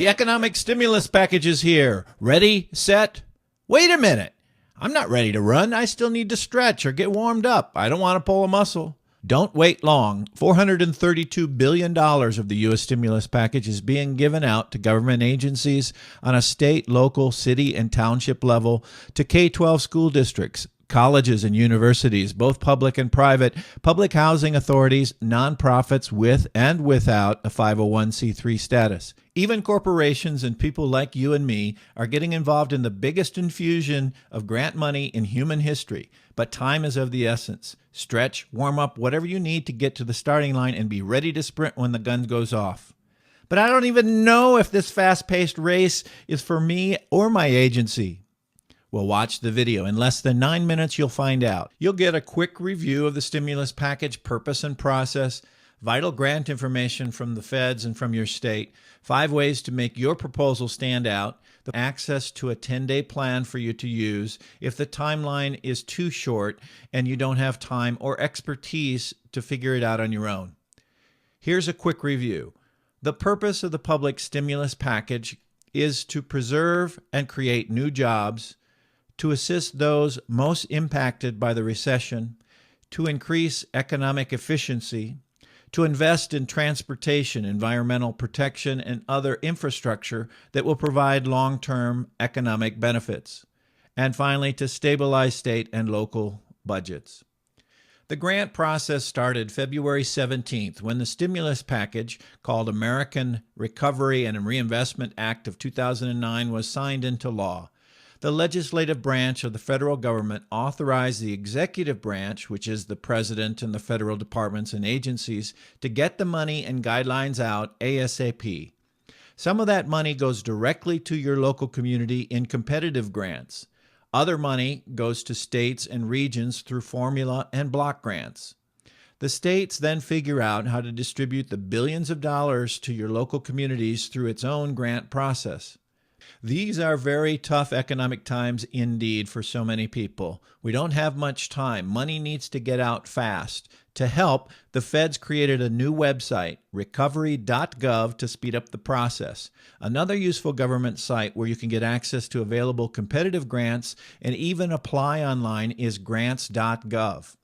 The economic stimulus package is here. Ready, set. Wait a minute. I'm not ready to run. I still need to stretch or get warmed up. I don't want to pull a muscle. Don't wait long. $432 billion of the U.S. stimulus package is being given out to government agencies on a state, local, city, and township level, to K-12 school districts, colleges and universities, both public and private, public housing authorities, nonprofits with and without a 501c3 status. Even corporations and people like you and me are getting involved in the biggest infusion of grant money in human history. But time is of the essence. Stretch, warm up, whatever you need to get to the starting line and be ready to sprint when the gun goes off. But I don't even know if this fast-paced race is for me or my agency. Well, watch the video. In less than 9 minutes, you'll find out. You'll get a quick review of the stimulus package purpose and process, vital grant information from the feds and from your state, 5 ways to make your proposal stand out, the access to a 10-day plan for you to use if the timeline is too short and you don't have time or expertise to figure it out on your own. Here's a quick review. The purpose of the public stimulus package is to preserve and create new jobs, to assist those most impacted by the recession, to increase economic efficiency, to invest in transportation, environmental protection, and other infrastructure that will provide long-term economic benefits, and finally, to stabilize state and local budgets. The grant process started February 17th when the stimulus package, called American Recovery and Reinvestment Act of 2009, was signed into law. The legislative branch of the federal government authorized the executive branch, which is the president and the federal departments and agencies, to get the money and guidelines out ASAP. Some of that money goes directly to your local community in competitive grants. Other money goes to states and regions through formula and block grants. The states then figure out how to distribute the billions of dollars to your local communities through its own grant process. These are very tough economic times indeed for so many people. We don't have much time. Money needs to get out fast. To help, the feds created a new website, recovery.gov, to speed up the process. Another useful government site where you can get access to available competitive grants and even apply online is grants.gov.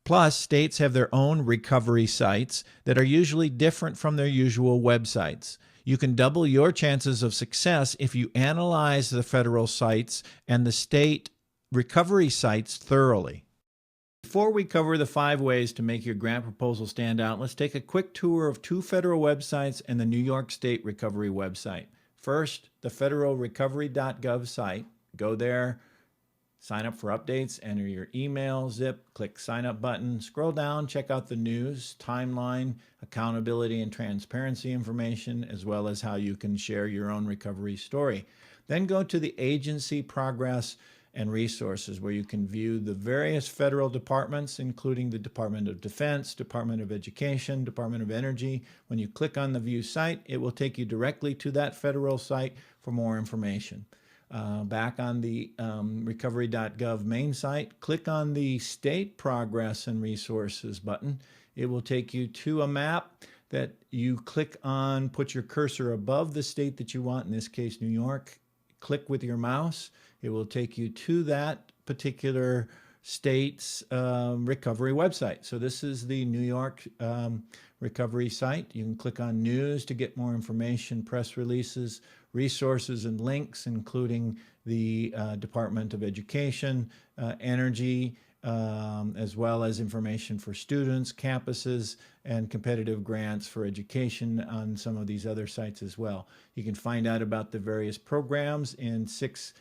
Plus, states have their own recovery sites that are usually different from their usual websites. You can double your chances of success if you analyze the federal sites and the state recovery sites thoroughly. Before we cover the 5 ways to make your grant proposal stand out, let's take a quick tour of 2 federal websites and the New York State Recovery website. First, the federal recovery.gov site. Go there, sign up for updates, enter your email, zip, click sign up button, scroll down, check out the news, timeline, accountability and transparency information, as well as how you can share your own recovery story. Then go to the agency progress and resources, where you can view the various federal departments, including the Department of Defense, Department of Education, Department of Energy. When you click on the view site, it will take you directly to that federal site for more information. Back on the recovery.gov main site, click on the State Progress and Resources button. It will take you to a map that you click on, put your cursor above the state that you want, in this case, New York. Click with your mouse. It will take you to that particular state's recovery website. So this is the New York recovery site. You can click on News to get more information, press releases, resources and links, including the Department of Education, Energy, as well as information for students, campuses, and competitive grants for education on some of these other sites as well. You can find out about the various programs in 6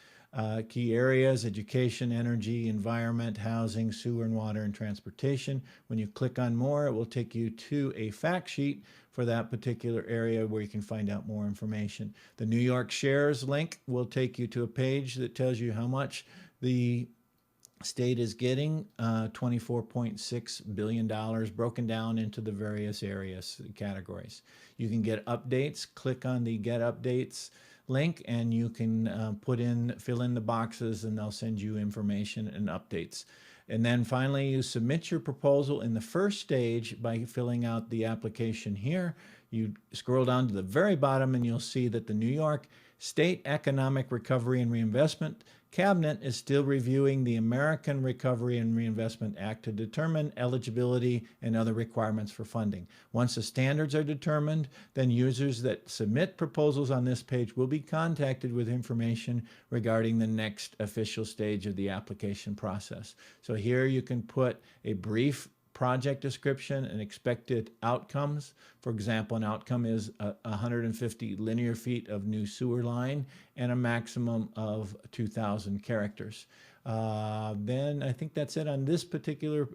key areas: education, energy, environment, housing, sewer and water, and transportation. When you click on more, it will take you to a fact sheet for that particular area where you can find out more information. The New York Shares link will take you to a page that tells you how much the state is getting, $24.6 billion, broken down into the various areas, categories. You can get updates. Click on the Get Updates link and you can fill in the boxes, and they'll send you information and updates. And then finally, you submit your proposal in the first stage by filling out the application here. You scroll down to the very bottom and you'll see that the New York State Economic Recovery and Reinvestment Cabinet is still reviewing the American Recovery and Reinvestment Act to determine eligibility and other requirements for funding. Once the standards are determined, then users that submit proposals on this page will be contacted with information regarding the next official stage of the application process. So here you can put a brief project description and expected outcomes. For example, an outcome is 150 linear feet of new sewer line and a maximum of 2,000 characters. Then I think that's it on this particular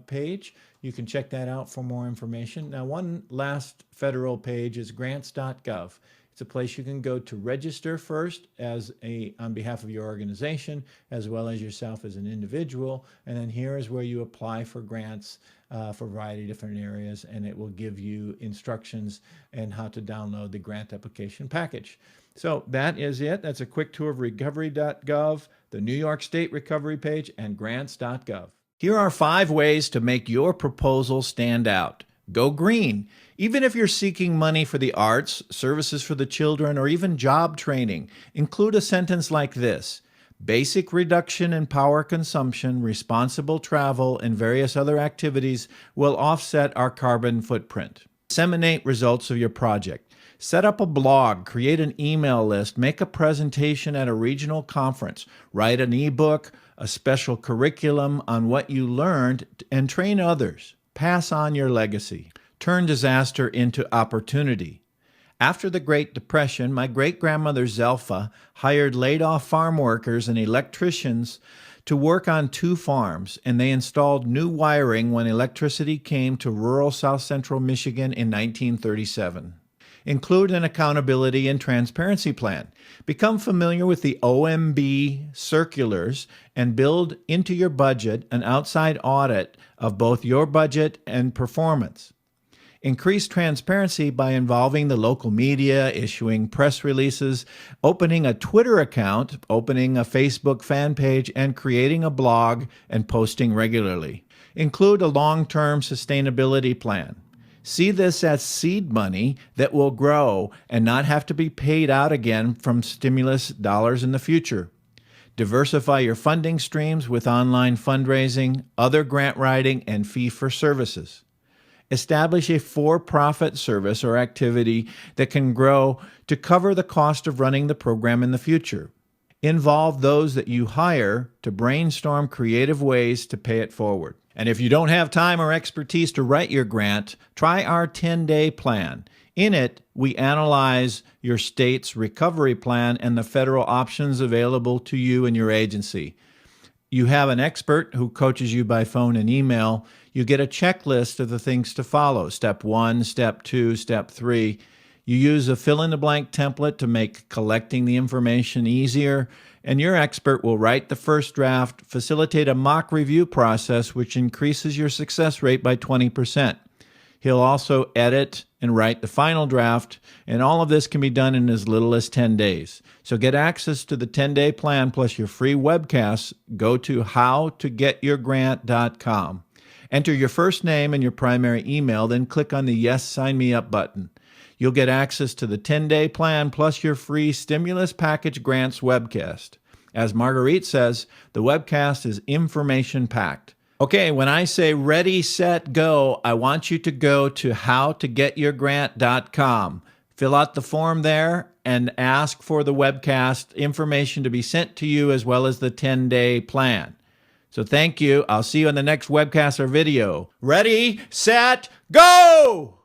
page. You can check that out for more information. Now, one last federal page is grants.gov. It's a place you can go to register first on behalf of your organization, as well as yourself as an individual. And then here is where you apply for grants for a variety of different areas, and it will give you instructions and how to download the grant application package. So that is it. That's a quick tour of recovery.gov, the New York State Recovery page, and grants.gov. Here are 5 ways to make your proposal stand out. Go green. Even if you're seeking money for the arts, services for the children, or even job training, include a sentence like this: basic reduction in power consumption, responsible travel, and various other activities will offset our carbon footprint. Disseminate results of your project. Set up a blog, create an email list, make a presentation at a regional conference, write an ebook, a special curriculum on what you learned, and train others. Pass on your legacy. Turn disaster into opportunity. After the Great Depression, my great-grandmother Zelfa hired laid-off farm workers and electricians to work on 2 farms, and they installed new wiring when electricity came to rural south-central Michigan in 1937. Include an accountability and transparency plan. Become familiar with the OMB circulars and build into your budget an outside audit of both your budget and performance. Increase transparency by involving the local media, issuing press releases, opening a Twitter account, opening a Facebook fan page, and creating a blog and posting regularly. Include a long-term sustainability plan. See this as seed money that will grow and not have to be paid out again from stimulus dollars in the future. Diversify your funding streams with online fundraising, other grant writing, and fee-for-services. Establish a for-profit service or activity that can grow to cover the cost of running the program in the future. Involve those that you hire to brainstorm creative ways to pay it forward. And if you don't have time or expertise to write your grant, try our 10-day plan. In it, we analyze your state's recovery plan and the federal options available to you and your agency. You have an expert who coaches you by phone and email. You get a checklist of the things to follow, step 1, step 2, step 3. You use a fill-in-the-blank template to make collecting the information easier, and your expert will write the first draft, facilitate a mock review process, which increases your success rate by 20%. He'll also edit and write the final draft, and all of this can be done in as little as 10 days. So get access to the 10-day plan plus your free webcasts. Go to howtogetyourgrant.com. Enter your first name and your primary email, then click on the Yes, Sign Me Up button. You'll get access to the 10-day plan plus your free Stimulus Package Grants webcast. As Marguerite says, the webcast is information-packed. Okay, when I say ready, set, go, I want you to go to howtogetyourgrant.com. Fill out the form there and ask for the webcast information to be sent to you as well as the 10-day plan. So thank you. I'll see you in the next webcast or video. Ready, set, go!